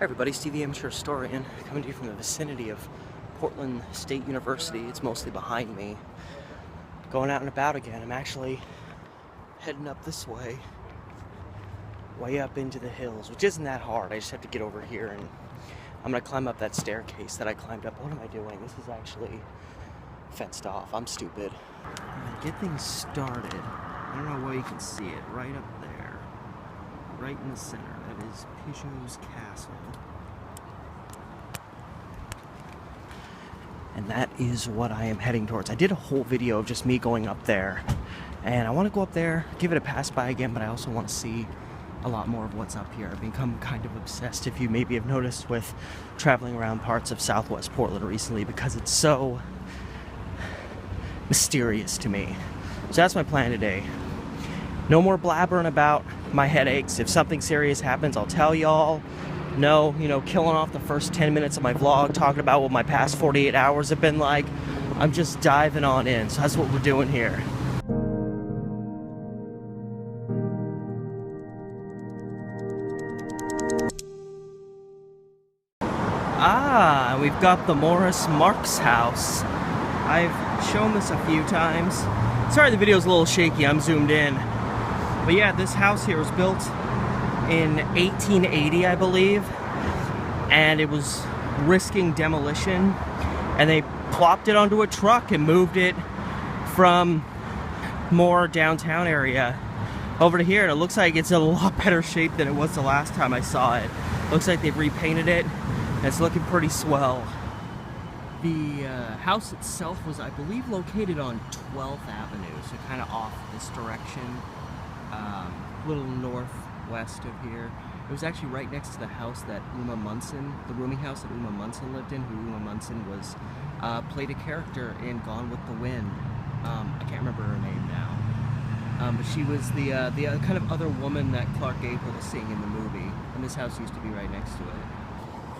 everybody, Steve the Amateur Historian, coming to you from the vicinity of Portland State University. It's mostly behind me. Going out and about again. I'm actually heading up this way up into the hills, which isn't that hard. I just have to get over here and I'm going to climb up that staircase that I climbed up. What am I doing? This is actually fenced off. I'm stupid. I'm going to get things started. I don't know where you can see it. Right up there. Right in the center. That is Piggott's Castle. And that is what I am heading towards. I did a whole video of just me going up there. And I want to go up there, give it a pass by again, but I also want to see a lot more of what's up here. I've become kind of obsessed, if you maybe have noticed, with traveling around parts of Southwest Portland recently because it's so mysterious to me. So that's my plan today. No more blabbering about my headaches. If something serious happens, I'll tell y'all. No, killing off the first 10 minutes of my vlog talking about what my past 48 hours have been like. I'm just diving on in. So that's what we're doing here. We've got the Morris Marks house. I've shown this a few times. Sorry the video's a little shaky, I'm zoomed in. But yeah, this house here was built in 1880, I believe. And it was risking demolition. And they plopped it onto a truck and moved it from more downtown area over to here. And it looks like it's in a lot better shape than it was the last time I saw it. Looks like they've repainted it. It's looking pretty swell. The house itself was, I believe, located on 12th Avenue, so kind of off this direction, a little northwest of here. It was actually right next to the house that Uma Munson, the rooming house that Uma Munson lived in, who Uma Munson was, played a character in Gone with the Wind. I can't remember her name now. But she was the kind of other woman that Clark Gable was seeing in the movie, and this house used to be right next to it.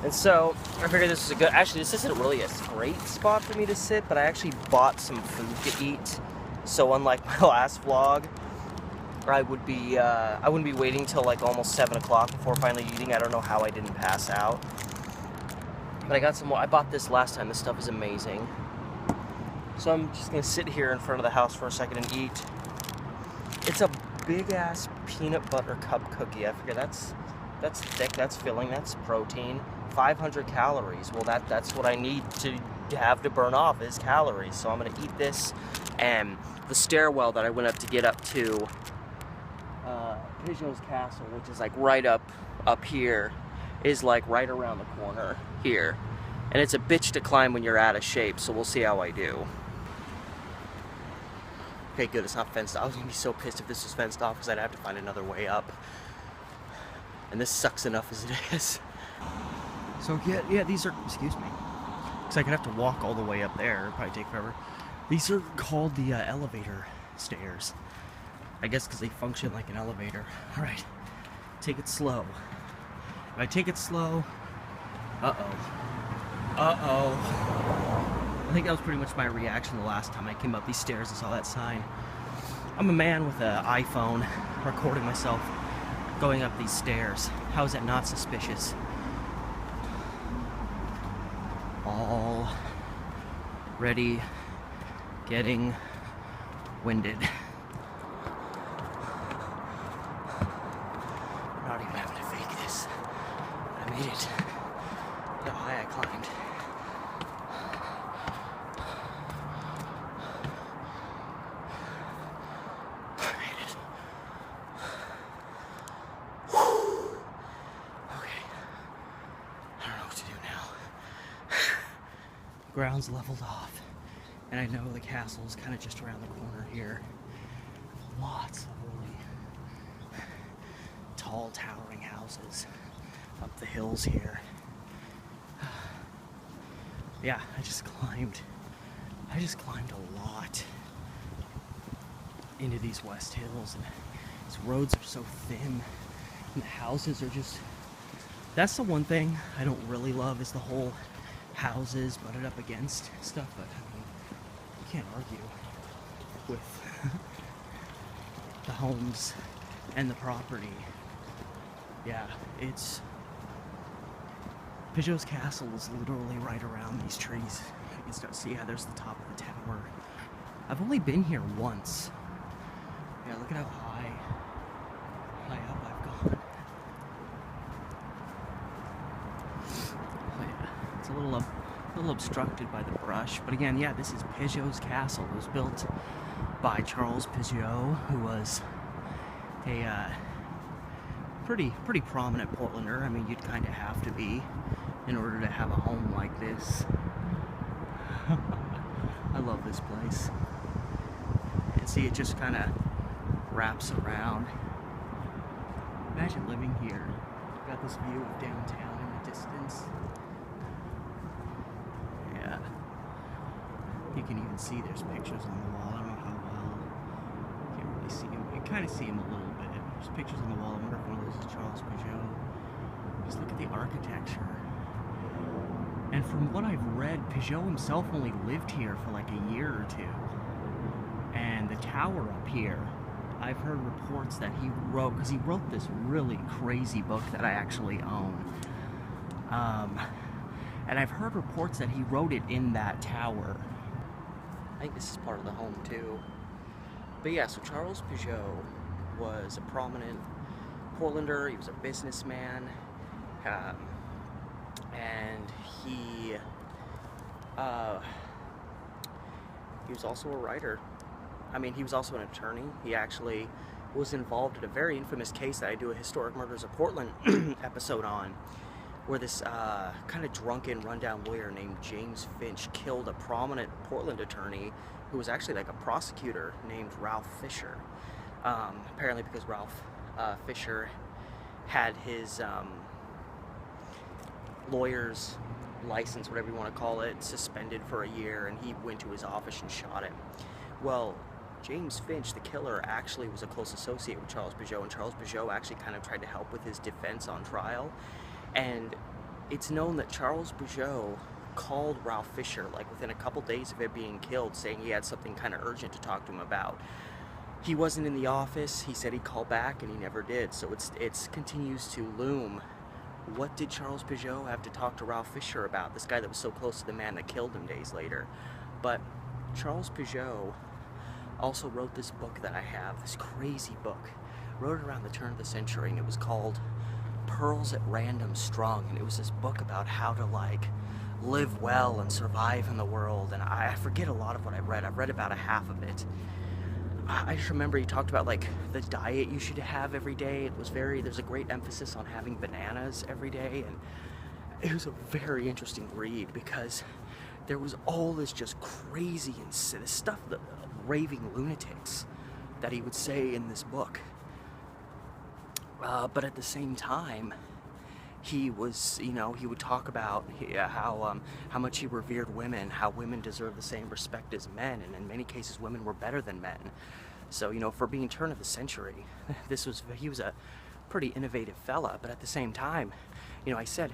And so, I figured this was a good, actually this isn't really a great spot for me to sit, but I actually bought some food to eat. So unlike my last vlog, I wouldn't be waiting till like almost 7 o'clock before finally eating. I don't know how I didn't pass out. But I got some more. I bought this last time. This stuff is amazing. So I'm just going to sit here in front of the house for a second and eat. It's a big-ass peanut butter cup cookie. I figure that's thick, that's filling, that's protein. 500 calories. Well, that's what I need to have to burn off is calories. So I'm going to eat this. And the stairwell that I went up to get up to Piggott's Castle, which is like right up here, is like right around the corner here. And it's a bitch to climb when you're out of shape, so we'll see how I do. Okay, good, it's not fenced off. I was going to be so pissed if this was fenced off because I'd have to find another way up. And this sucks enough as it is. So yeah, these are, excuse me, because I could have to walk all the way up there. It'd probably take forever. These are called the elevator stairs. I guess because they function like an elevator. All right, take it slow. If I take it slow, I think that was pretty much my reaction the last time I came up these stairs and saw that sign. I'm a man with an iPhone recording myself going up these stairs. How is that not suspicious? Already getting winded. I'm not even having to fake this. I made it. Look how high I climbed. I made it. Whew. Okay. I don't know what to do now. Ground's leveled off, and I know the castle is kind of just around the corner here. Lots of really tall, towering houses up the hills here. Yeah, I just climbed a lot into these West Hills, and these roads are so thin, and the houses are just, that's the one thing I don't really love is the whole houses butted up against stuff, but I mean, you can't argue with the homes and the property. Yeah, it's Piggott Castle is literally right around these trees. You can start to see, yeah, there's the top of the tower. I've only been here once. Yeah, look at how high up I've gone. But yeah, it's a little obstructed by the brush. But again, yeah, this is Piggott Castle. It was built by Charles Piggott, who was a pretty prominent Portlander. I mean, you'd kind of have to be in order to have a home like this. I love this place. And see, it just kind of wraps around. Imagine living here. You've got this view of downtown in the distance. Yeah. You can even see there's pictures on the wall. I don't know how well. You can't really see them. You can kind of see them a little bit. There's pictures on the wall. I wonder if one of those is Charles Piggott. Just look at the architecture. And from what I've read, Piggott himself only lived here for like a year or two. And the tower up here, I've heard reports that he wrote, because he wrote this really crazy book that I actually own. And I've heard reports that he wrote it in that tower. I think this is part of the home too. But yeah, so Charles Piggott was a prominent Portlander. He was a businessman. And he was also a writer. I mean, he was also an attorney. He actually was involved in a very infamous case that I do a Historic Murders of Portland episode on, where this kind of drunken, rundown lawyer named James Finch killed a prominent Portland attorney who was actually like a prosecutor named Ralph Fisher. Apparently because Ralph Fisher had his lawyer's license, whatever you want to call it, suspended for a year, and he went to his office and shot him. Well, James Finch, the killer, actually was a close associate with Charles Piggott, and Charles Piggott actually kind of tried to help with his defense on trial. And it's known that Charles Piggott called Ralph Fisher, like within a couple days of it being killed, saying he had something kind of urgent to talk to him about. He wasn't in the office. He said he'd call back, and he never did. So it continues to loom. What did Charles Piggott have to talk to Ralph Fisher about? This guy that was so close to the man that killed him days later. But Charles Piggott also wrote this book that I have, this crazy book. Wrote it around the turn of the century, and it was called Pearls at Random Strung. And it was this book about how to like live well and survive in the world. And I forget a lot of what I read. I've read about a half of it. I just remember he talked about like the diet you should have every day. There's a great emphasis on having bananas every day, and it was a very interesting read because there was all this just crazy and this stuff, the raving lunatics that he would say in this book. But at the same time, he was, he would talk about how much he revered women, how women deserve the same respect as men, and in many cases women were better than men. So, for being turn of the century, he was a pretty innovative fella. But at the same time, I said,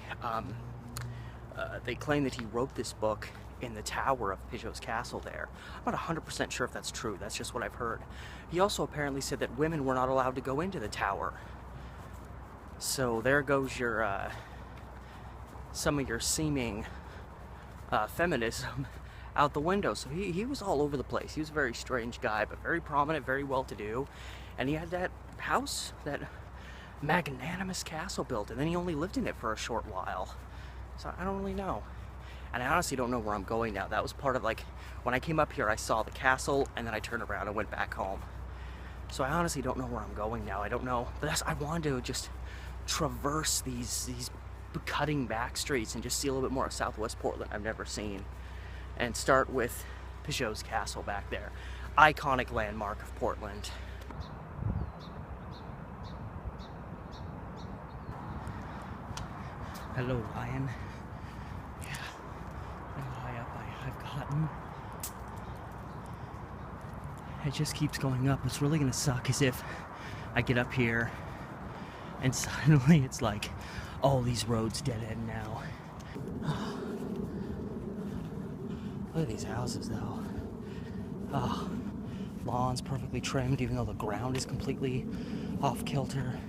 they claim that he wrote this book in the tower of Piggott Castle there. I'm not 100% sure if that's true. That's just what I've heard. He also apparently said that women were not allowed to go into the tower. So there goes your some of your seeming feminism out the window. So he was all over the place. He was a very strange guy, but very prominent, very well-to-do. And he had that house, that magnanimous castle built, and then he only lived in it for a short while. So I don't really know. And I honestly don't know where I'm going now. That was part of, like, when I came up here, I saw the castle, and then I turned around and went back home. So I honestly don't know where I'm going now. I don't know. But I wanted to just traverse these cutting back streets and just see a little bit more of Southwest Portland I've never seen. And start with Piggott Castle back there. Iconic landmark of Portland. Hello, Lion. Yeah, look how high up I've gotten. It just keeps going up. What's really gonna suck is if I get up here and suddenly it's like, all these roads dead end now. Look at these houses though. Oh, lawn's perfectly trimmed even though the ground is completely off kilter.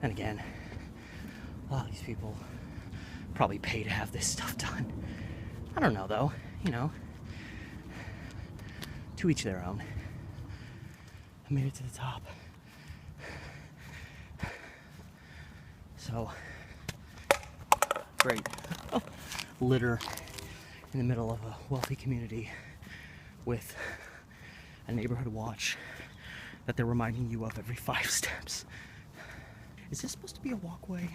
And again, A lot of these people probably pay to have this stuff done. I don't know though, you know. To each their own. I made it to the top. So, great. Oh, litter in the middle of a wealthy community with a neighborhood watch that they're reminding you of every 5 steps. Is this supposed to be a walkway?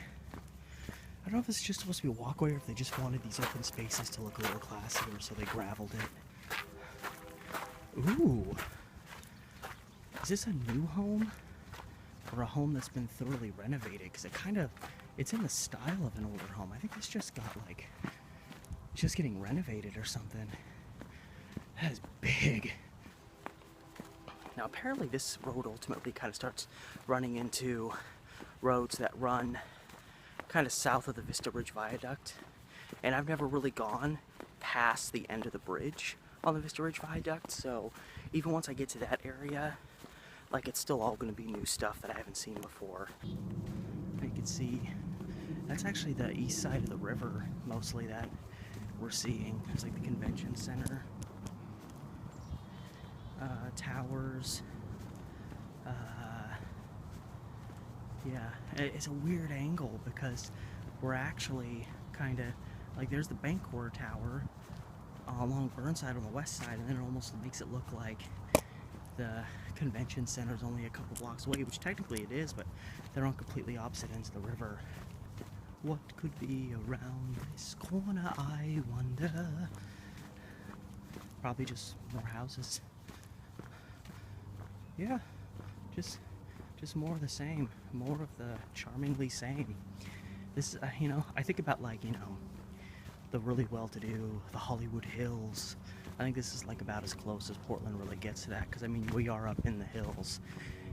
I don't know if it's just supposed to be a walkway or if they just wanted these open spaces to look a little classier, so they graveled it. Ooh. Is this a new home? Or a home that's been thoroughly renovated? Because it's in the style of an older home. I think it's just got like, it's just getting renovated or something. That is big. Now apparently this road ultimately kind of starts running into roads that run kind of south of the Vista Ridge Viaduct. And I've never really gone past the end of the bridge on the Vista Ridge Viaduct, so even once I get to that area, like it's still all going to be new stuff that I haven't seen before. You can see that's actually the east side of the river mostly that we're seeing. There's like the convention center, towers. Yeah, it's a weird angle because we're actually kind of like there's the Bancorp Tower along Burnside on the west side, and then it almost makes it look like the convention center is only a couple blocks away, which technically it is, but they're on completely opposite ends of the river. What could be around this corner, I wonder? Probably just more houses. Yeah, just more of the same, more of the charmingly same. This, you know, I think about like, you know, the really well-to-do, the Hollywood Hills. I think this is like about as close as Portland really gets to that, because I mean we are up in the hills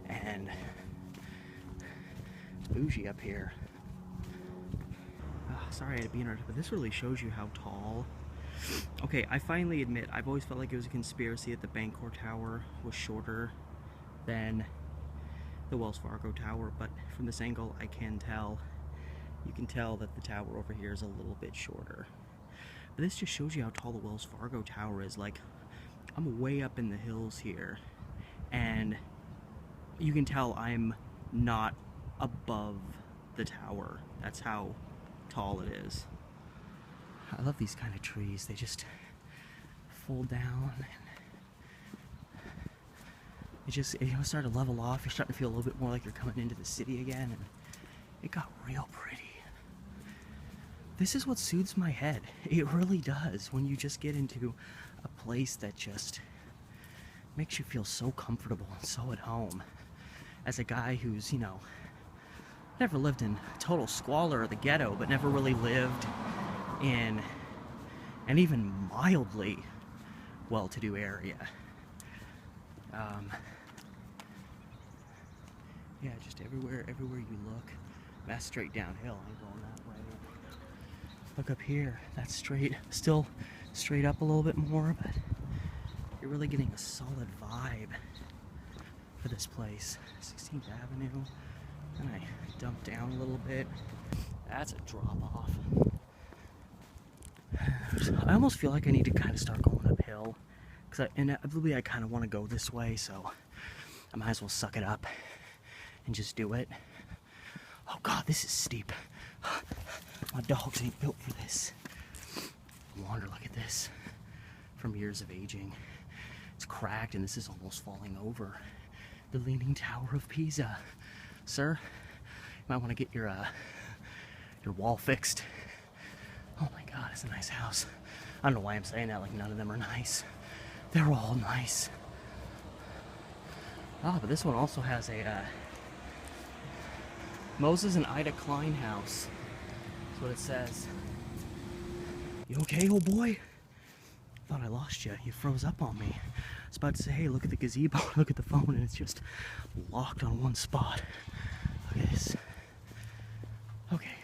and it's bougie up here. Sorry I had to be interrupted, but this really shows you how tall. Okay, I finally admit I've always felt like it was a conspiracy that the Bancorp Tower was shorter than the Wells Fargo Tower, but from this angle I can tell. You can tell that the tower over here is a little bit shorter. But this just shows you how tall the Wells Fargo Tower is. Like, I'm way up in the hills here, and you can tell I'm not above the tower. That's how tall it is. I love these kind of trees. They just fold down and it started to level off. You're starting to feel a little bit more like you're coming into the city again, and it got real pretty. This is what soothes my head. It really does. When you just get into a place that just makes you feel so comfortable and so at home. As a guy who's, you know, never lived in total squalor or the ghetto, but never really lived in an even mildly well-to-do area. Yeah, just everywhere you look, that's straight downhill. I'm going that way. Look up here, that's still straight up a little bit more, but you're really getting a solid vibe for this place. 16th Avenue, and I dump down a little bit. That's a drop off. I almost feel like I need to kind of start going uphill, because inevitably I kind of want to go this way, so I might as well suck it up and just do it. Oh god, this is steep. My dogs ain't built for this. No wonder, look at this. From years of aging. It's cracked and this is almost falling over. The Leaning Tower of Pisa. Sir, you might want to get your wall fixed. Oh my god, it's a nice house. I don't know why I'm saying that, like none of them are nice. They're all nice. Ah, but this one also has a Moses and Ida Klein house. That's what it says. You okay, old boy? Thought I lost you. You froze up on me. I was about to say, hey, look at the gazebo, look at the phone, and it's just locked on one spot. Look at this. Okay.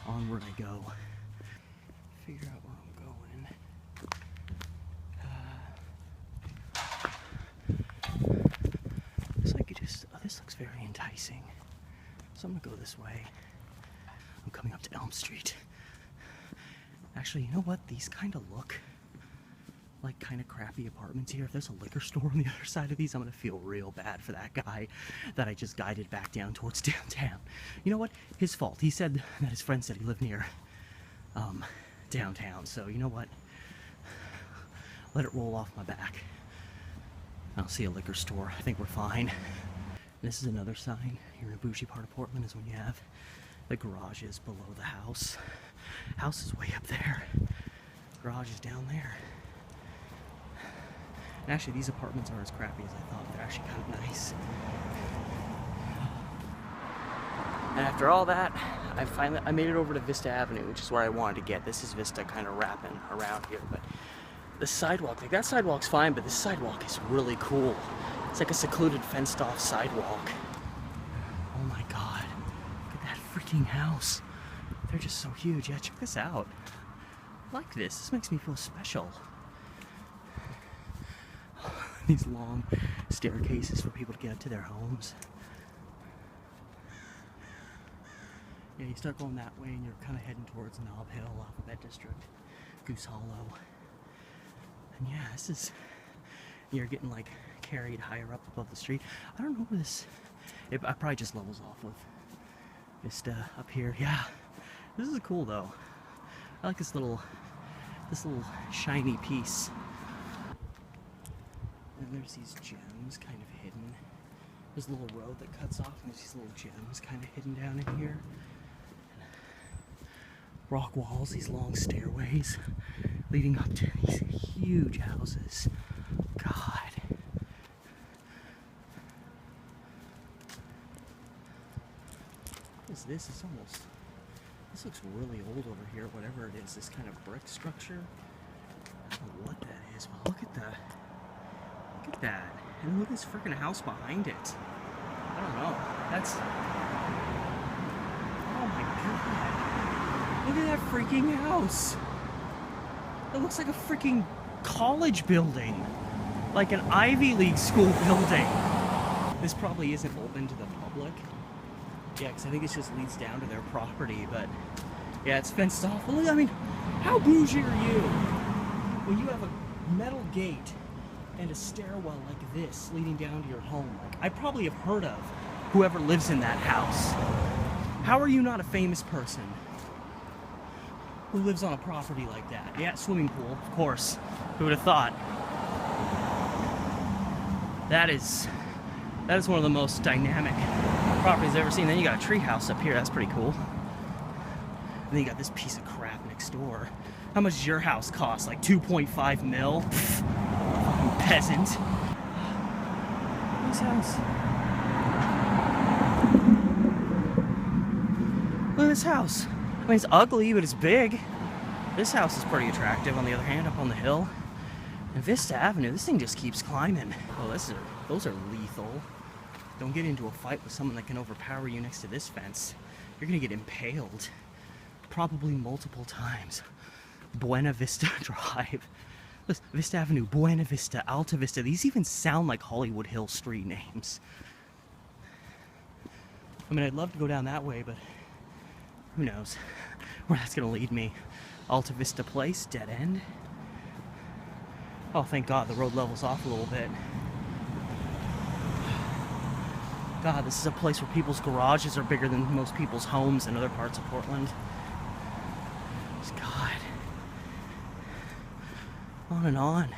Onward I go. Figure out where I'm going. Looks like it just, oh, this looks very enticing. So I'm gonna go this way. coming up to Elm Street. Actually, you know what? These kind of look like kind of crappy apartments here. If there's a liquor store on the other side of these, I'm gonna feel real bad for that guy that I just guided back down towards downtown. You know what? His fault. He said that his friend said he lived near downtown. So you know what? Let it roll off my back. I don't see a liquor store. I think we're fine. This is another sign here in a bougie part of Portland, is when you have the garages below the house. House is way up there. Garage is down there. And actually, these apartments aren't as crappy as I thought. They're actually kind of nice. And after all that, I made it over to Vista Avenue, which is where I wanted to get. This is Vista kind of wrapping around here, but the sidewalk, like that sidewalk's fine, but this sidewalk is really cool. It's like a secluded, fenced-off sidewalk. Oh my god, look at that freaking house. They're just so huge. Yeah, check this out. I like this. This makes me feel special. These long staircases for people to get up to their homes. Yeah, you start going that way and you're kind of heading towards Nob Hill, Alphabet District, Goose Hollow. And yeah, this is, you're getting like carried higher up above the street. I don't know where this, I probably just levels off with Vista up here. Yeah, this is cool though. I like this little shiny piece. And there's these gems kind of hidden. There's a little road that cuts off, and there's these little gems kind of hidden down in here. Rock walls, these long stairways leading up to these huge houses. God. What is this? It's almost, this looks really old over here, whatever it is, this kind of brick structure. I don't know what that is, but look at that. Look at that. And look at this freaking house behind it. I don't know. That's... Oh my god. Look at that freaking house. It looks like a freaking college building. Like an Ivy League school building. This probably isn't open to the public. Yeah, because I think it just leads down to their property, but... Yeah, it's fenced off. Well, I mean, how bougie are you when you have a metal gate and a stairwell like this leading down to your home? Like, I probably have heard of whoever lives in that house. How are you not a famous person who lives on a property like that? Yeah, swimming pool, of course. Who would have thought? That is one of the most dynamic properties I've ever seen. Then you got a tree house up here. That's pretty cool. And then you got this piece of crap next door. How much does your house cost? Like 2.5 mil? Fucking peasant. This house. Look at this house. I mean, it's ugly, but it's big. This house is pretty attractive, on the other hand, up on the hill. And Vista Avenue, this thing just keeps climbing. Oh, those are lethal. Don't get into a fight with someone that can overpower you next to this fence. You're gonna get impaled. Probably multiple times. Buena Vista Drive. Listen, Vista Avenue, Buena Vista, Alta Vista. These even sound like Hollywood Hills street names. I mean, I'd love to go down that way, but who knows where that's gonna lead me. Alta Vista Place, dead end. Oh, thank God the road levels off a little bit. God, this is a place where people's garages are bigger than most people's homes in other parts of Portland. God. On and on.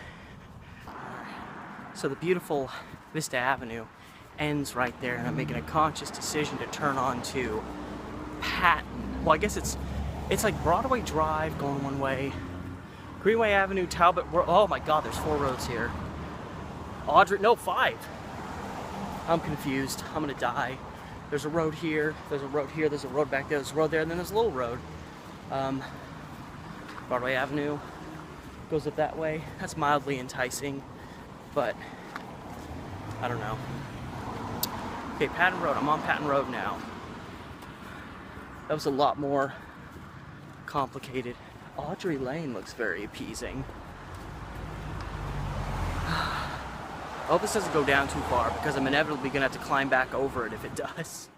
So the beautiful Vista Avenue ends right there, and I'm making a conscious decision to turn on to Patton. Well, I guess it's like Broadway Drive going one way, Greenway Avenue, Talbot. Oh my God, there's 4 roads here. No, 5. I'm confused. I'm gonna die. There's a road here. There's a road here. There's a road back there. There's a road there, and then there's a little road. Broadway Avenue goes up that way. That's mildly enticing, but I don't know. Okay, Patton Road. I'm on Patton Road now. That was a lot more complicated. Audrey Lane looks very appeasing. I hope this doesn't go down too far, because I'm inevitably gonna have to climb back over it if it does.